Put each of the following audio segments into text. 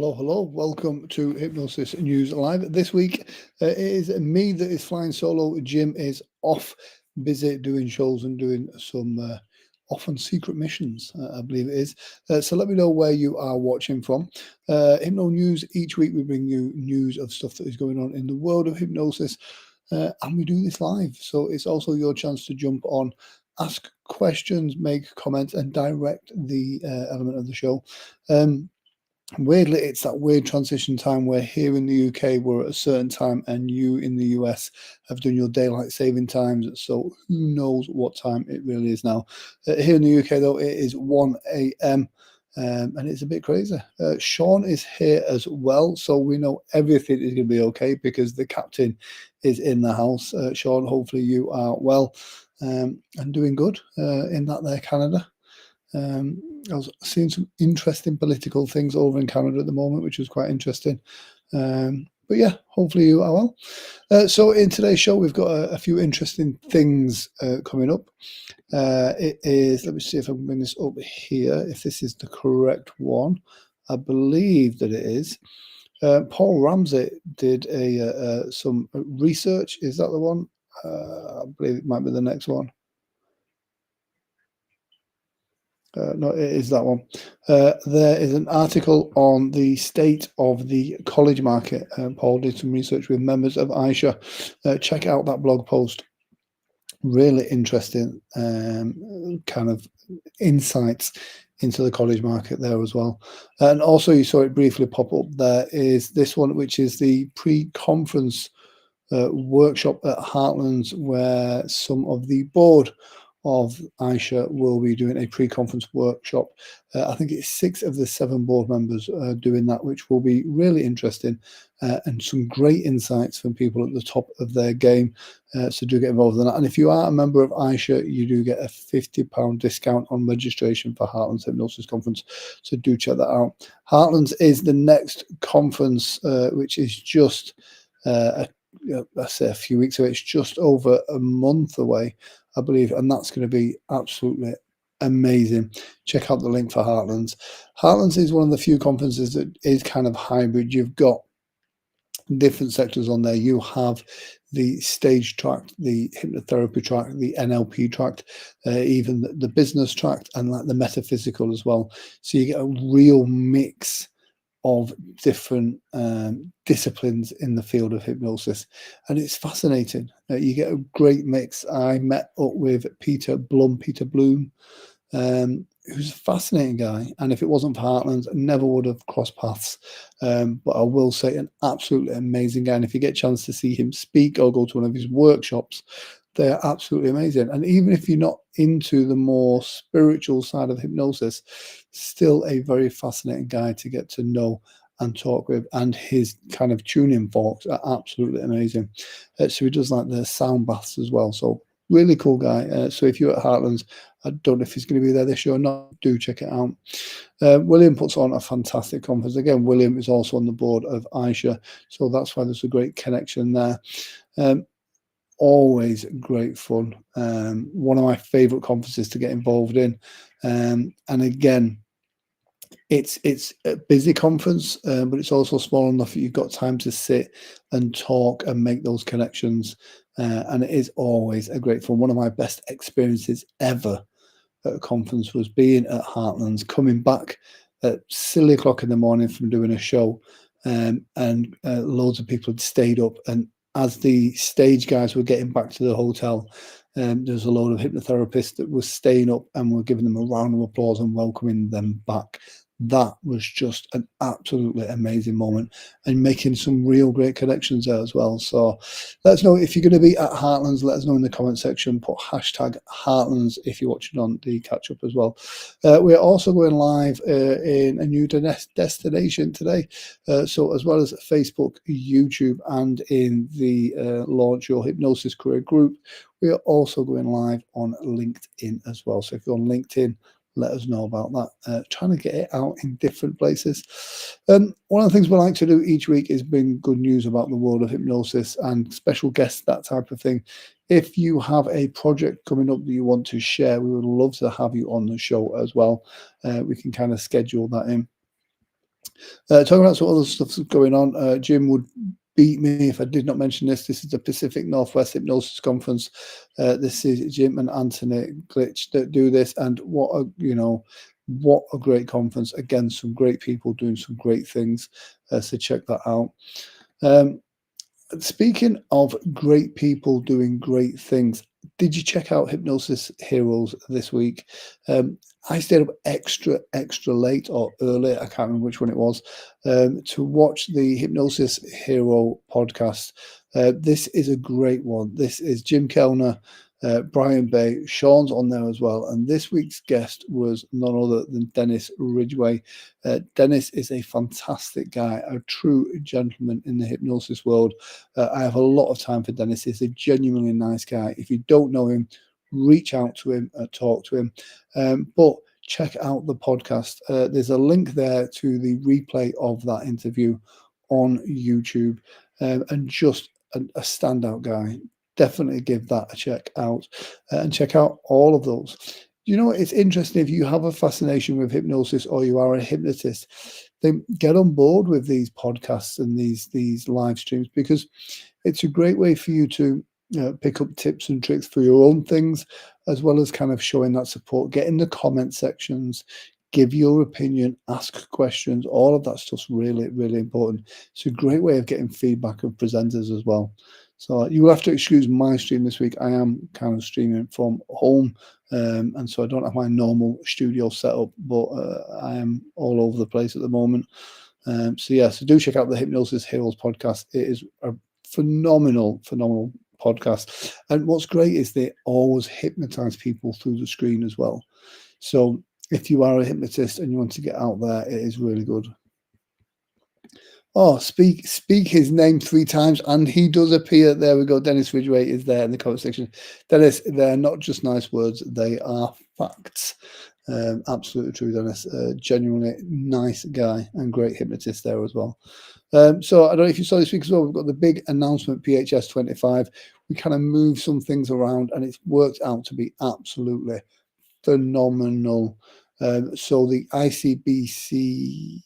Hello, hello. Welcome to Hypnosis News Live. This week, it is me that is flying solo. Jim is off, busy doing shows and doing some often secret missions, I believe it is. So let me know where you are watching from. Hypno News, each week we bring you news of stuff that is going on in the world of hypnosis, and we do this live. So it's also your chance to jump on, ask questions, make comments, and direct the element of the show. Weirdly, it's that weird transition time where here in the UK we're at a certain time and you in the US have done your daylight saving times. So who knows what time it really is now. Here in the UK, though, it is 1 a.m. And it's a bit crazy. Sean is here as well, so we know everything is going to be okay because the captain is in the house. Sean, hopefully you are well and doing good in that there, Canada. I was seeing some interesting political things over in Canada at the moment, which was quite interesting. But yeah, hopefully you are well. So in today's show, we've got a few interesting things coming up. It is, let me see if I can bring this up here, if this is the correct one. I believe that it is. Paul Ramsey did some research. Is that the one? I believe it might be the next one. No, it is that one. There is an article on the state of the college market. Paul did some research with members of Aisha. Check out that blog post. Really interesting kind of insights into the college market there as well. And also you saw it briefly pop up. There is this one, which is the pre-conference workshop at Heartlands, where some of the board of Aisha will be doing a pre-conference workshop. I think it's 6 of the 7 board members doing that, which will be really interesting and some great insights from people at the top of their game. So do get involved in that. And if you are a member of Aisha, you do get a £50 discount on registration for Heartlands Hypnosis Conference. So do check that out. Heartlands is the next conference, which is just I say a few weeks away. It's just over a month away, I believe, and that's going to be absolutely amazing. Check out the link for Heartlands. Heartlands is one of the few conferences that is kind of hybrid. You've got different sectors on there. You have the stage track, the hypnotherapy track, the NLP track, even the business track, and like the metaphysical as well. So you get a real mix of different disciplines in the field of hypnosis, and it's fascinating. You get a great mix. I met up with Peter Bloom, who's a fascinating guy, and if it wasn't for Heartlands, I never would have crossed paths. But I will say, an absolutely amazing guy, and if you get a chance to see him speak or go to one of his workshops, they're absolutely amazing. And even if you're not into the more spiritual side of hypnosis, still a very fascinating guy to get to know and talk with, and his kind of tuning forks are absolutely amazing. So he does like the sound baths as well. So really cool guy. So if you're at Heartlands, I don't know if he's going to be there this year or not, do check it out. William puts on a fantastic conference. Again, William is also on the board of Aisha, so that's why there's a great connection there. Always great fun. One of my favorite conferences to get involved in. And again, it's a busy conference, but it's also small enough that you've got time to sit and talk and make those connections. And it is always a great fun. One of my best experiences ever at a conference was being at Heartlands, coming back at silly o'clock in the morning from doing a show, and loads of people had stayed up, and as the stage guys were getting back to the hotel, there's a load of hypnotherapists that were staying up and were giving them a round of applause and welcoming them back. That was just an absolutely amazing moment, and making some real great connections there as well. So let us know if you're going to be at Heartlands. Let us know in the comment section. Put hashtag Heartlands if you're watching on the catch up as well. We're also going live in a new destination today. So as well as Facebook, YouTube, and in the Launch Your Hypnosis Career group, we are also going live on LinkedIn as well. So if you're on LinkedIn, let us know about that. Trying to get it out in different places. One of the things we like to do each week is bring good news about the world of hypnosis and special guests, that type of thing. If you have a project coming up that you want to share, we would love to have you on the show as well. We can kind of schedule that in. Talking about some other stuff that's going on, Jim would beat me if I did not mention this. This is the Pacific Northwest Hypnosis Conference. This is Jim and Anthony Glitch that do this, and what a great conference. Again, some great people doing some great things. So check that out. Um, Speaking of great people doing great things, did you check out Hypnosis Heroes this week? I stayed up extra late or early, I can't remember which one it was, to watch the Hypnosis Hero podcast. This is a great one. This is Jim Kellner, Brian Bay, Sean's on there as well. And this week's guest was none other than Dennis Ridgway. Dennis is a fantastic guy, a true gentleman in the hypnosis world. I have a lot of time for Dennis. He's a genuinely nice guy. If you don't know him, reach out to him, talk to him. But check out the podcast. There's a link there to the replay of that interview on YouTube. And just a standout guy. Definitely give that a check out and check out all of those. You know, it's interesting if you have a fascination with hypnosis or you are a hypnotist, then get on board with these podcasts and these live streams, because it's a great way for you to pick up tips and tricks for your own things, as well as kind of showing that support. Get in the comment sections, give your opinion, ask questions. All of that stuff's really, really important. It's a great way of getting feedback of presenters as well. So you will have to excuse my stream this week. I am kind of streaming from home, and so I don't have my normal studio setup, but I am all over the place at the moment. So do check out the Hypnosis Heroes podcast. It is a phenomenal podcast. And what's great is they always hypnotize people through the screen as well. So if you are a hypnotist and you want to get out there, it is really good. Oh, speak his name 3 times and he does appear. There we go. Dennis Ridgway is there in the comment section. Dennis, they're not just nice words, they are facts. Absolutely true, Dennis. Genuinely nice guy and great hypnotist there as well. So I don't know if you saw this week as well, we've got the big announcement, PHS 25. We kind of moved some things around and it's worked out to be absolutely phenomenal. So the ICBCCH,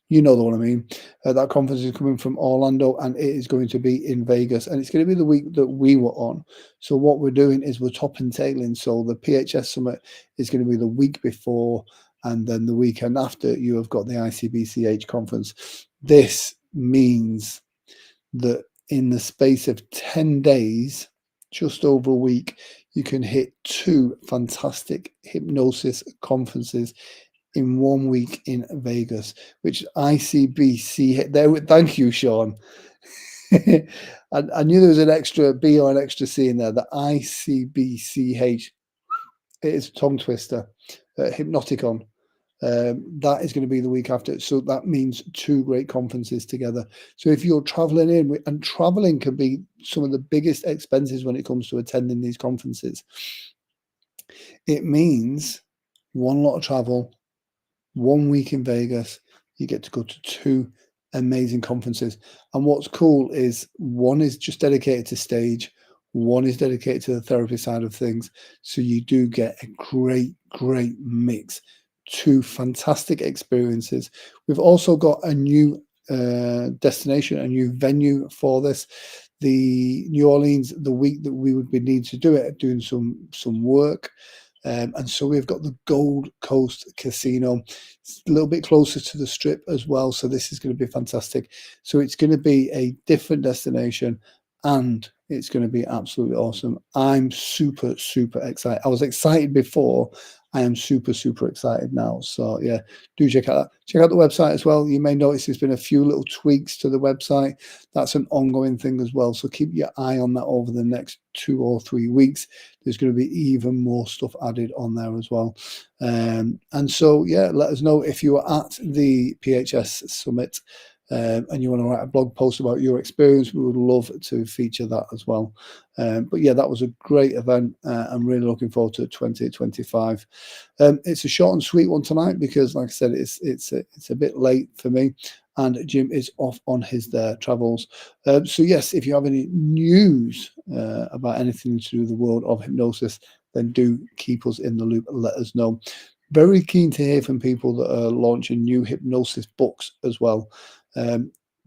you know the one I mean. That conference is coming from Orlando and it is going to be in Vegas, and it's going to be the week that we were on. So what we're doing is we're top and tailing. So the PHS Summit is going to be the week before, and then the weekend after you have got the ICBCH conference. This means that in the space of 10 days, just over a week, you can hit 2 fantastic hypnosis conferences in 1 week in Vegas, which ICBC there. Thank you, Sean. I knew there was an extra B or an extra C in there. The ICBCH, it is tongue twister. Hypnoticon. That is going to be the week after. So that means 2 great conferences together. So if you're traveling in, and traveling can be some of the biggest expenses when it comes to attending these conferences, it means 1 lot of travel, 1 week in Vegas, you get to go to 2 amazing conferences. And what's cool is 1 is just dedicated to stage, 1 is dedicated to the therapy side of things. So you do get a great mix. 2 fantastic experiences. We've also got a new destination, a new venue for this. The New Orleans, the week that we would be needing to do it, doing some work. And so we've got the Gold Coast Casino. It's a little bit closer to the Strip as well. So this is going to be fantastic. So it's going to be a different destination and it's going to be absolutely awesome. I'm super excited. I was excited before. I am super excited now. So yeah, do check out that. Check out the website as well. You may notice there's been a few little tweaks to the website. That's an ongoing thing as well. So keep your eye on that over the next 2 or 3 weeks. There's going to be even more stuff added on there as well. And so yeah, let us know if you are at the PHS Summit. And you want to write a blog post about your experience, we would love to feature that as well. But yeah, that was a great event. I'm really looking forward to 2025. It's a short and sweet one tonight because, like I said, it's a bit late for me, and Jim is off on his travels. So yes, if you have any news about anything to do with the world of hypnosis, then do keep us in the loop and let us know. Very keen to hear from people that are launching new hypnosis books as well.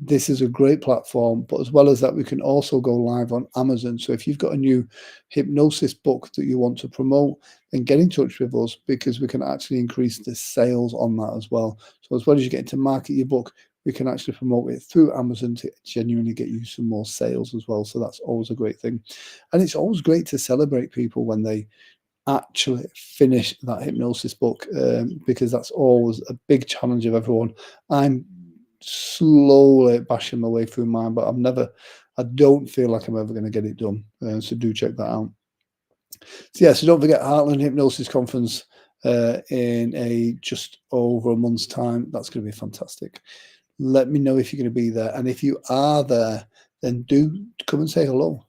This is a great platform, but as well as that, we can also go live on Amazon. So if you've got a new hypnosis book that you want to promote, then get in touch with us, because we can actually increase the sales on that as well. So as well as you getting to market your book, we can actually promote it through Amazon to genuinely get you some more sales as well. So that's always a great thing. And it's always great to celebrate people when they actually finish that hypnosis book, because that's always a big challenge of everyone. I'm slowly bashing my way through mine, but I don't feel like I'm ever going to get it done. So do check that out. So yeah, so don't forget Heartland Hypnosis Conference in just over a month's time. That's going to be fantastic. Let me know if you're going to be there, and if you are there, then do come and say hello.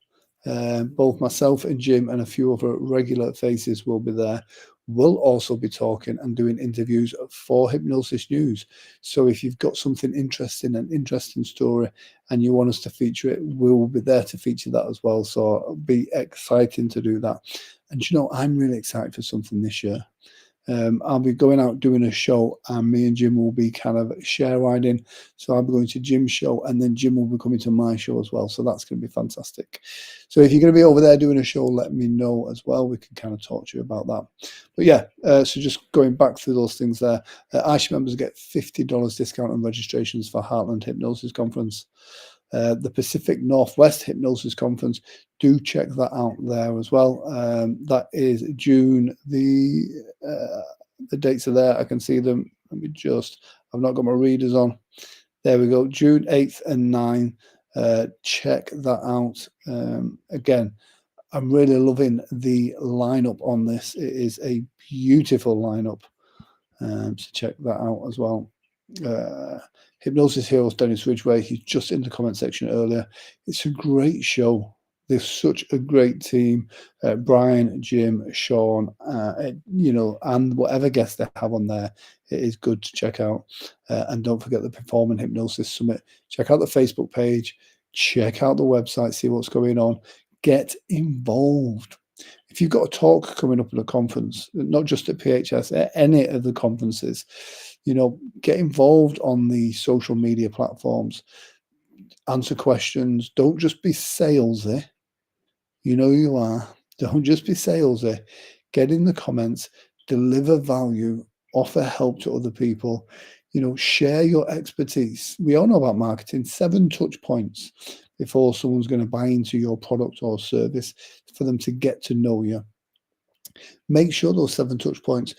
Both myself and Jim and a few other regular faces will be there. We'll also be talking and doing interviews for Hypnosis News. So if you've got something interesting, an interesting story, and you want us to feature it, we'll be there to feature that as well. So it'll be exciting to do that. And you know, I'm really excited for something this year. I'll be going out doing a show, and me and Jim will be kind of share riding. So I'll be going to Jim's show, and then Jim will be coming to my show as well. So that's going to be fantastic. So if you're going to be over there doing a show, let me know as well. We can kind of talk to you about that. But yeah, so just going back through those things there, Aisha members get $50 discount on registrations for Heartland Hypnosis Conference. The Pacific Northwest Hypnosis Conference, do check that out there as well. That is June. The dates are there. I can see them. Let me just, I've not got my readers on. There we go, June 8th and 9th. Check that out. Again, I'm really loving the lineup on this. It is a beautiful lineup. So check that out as well. Hypnosis Heroes Dennis Ridgway, he's just in the comment section earlier. It's a great show. They're such a great team. Brian, Jim, Sean, you know, and whatever guests they have on there, it is good to check out. And don't forget the Performing Hypnosis Summit. Check out the Facebook page. Check out the website. See what's going on. Get involved. If you've got a talk coming up at a conference, not just at PHS, at any of the conferences, you know, get involved on the social media platforms. Answer questions. Don't just be salesy. You know you are. Don't just be salesy. Get in the comments, deliver value, offer help to other people. You know, share your expertise. We all know about marketing, 7 touch points before someone's going to buy into your product or service for them to get to know you. Make sure those 7 touch points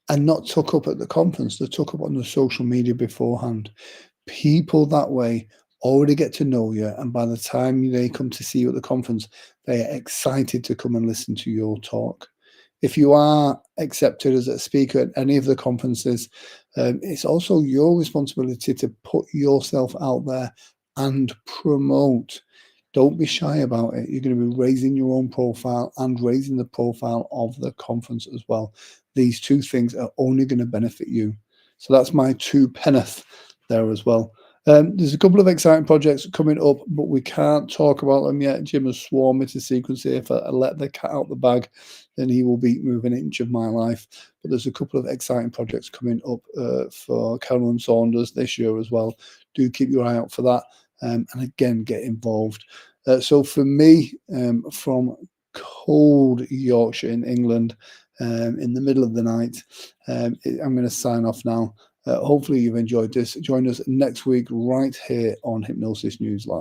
are not took up at the conference. They're took up on the social media beforehand. People that way already get to know you, and by the time they come to see you at the conference, they are excited to come and listen to your talk. If you are accepted as a speaker at any of the conferences, it's also your responsibility to put yourself out there and promote. Don't be shy about it. You're going to be raising your own profile and raising the profile of the conference as well. These two things are only going to benefit you. So that's my 2 penneth there as well. There's a couple of exciting projects coming up, but we can't talk about them yet. Jim has sworn me to secrecy. If I let the cat out the bag, then he will be moving an inch of my life. But there's a couple of exciting projects coming up for Carolyn Saunders this year as well. Do keep your eye out for that. And again, get involved. So for me, from cold Yorkshire in England, in the middle of the night, I'm going to sign off now. Hopefully you've enjoyed this. Join us next week right here on Hypnosis News Live.